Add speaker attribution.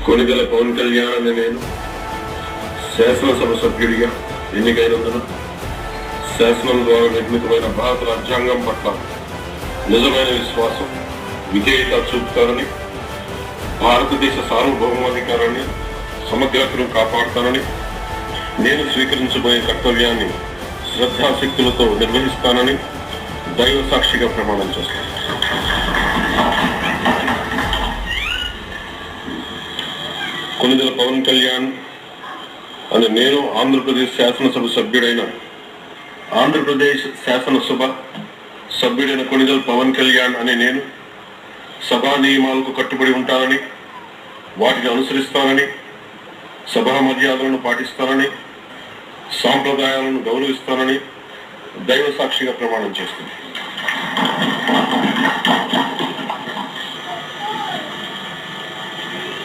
Speaker 1: కొనిదెల పవన్ కళ్యాణ్ అనే నేను శాసనసభ సభ్యుడిగా ఎన్నికైనందున శాసనం ద్వారా నిర్మితమైన భారత రాజ్యాంగం పట్ల నిజమైన విశ్వాసం, విధేయత చూపుతారని, భారతదేశ సార్వభౌమాధికారాన్ని, సమగ్రతను కాపాడుతానని, నేను స్వీకరించబోయే కర్తవ్యాన్ని శ్రద్ధాశక్తులతో నిర్వహిస్తానని దైవ సాక్షిగా ప్రమాణం చేస్తాను. కొనిదెల పవన్ కళ్యాణ్ అనే నేను ఆంధ్రప్రదేశ్ శాసనసభ సభ్యుడైన కొనిదెల పవన్ కళ్యాణ్ అనే నేను సభా నియమాలకు కట్టుబడి ఉంటానని, వాటిని అనుసరిస్తానని, సభా మర్యాదలను పాటిస్తానని, సాంప్రదాయాలను గౌరవిస్తానని దైవ సాక్షిగా ప్రమాణం చేస్తున్నాను.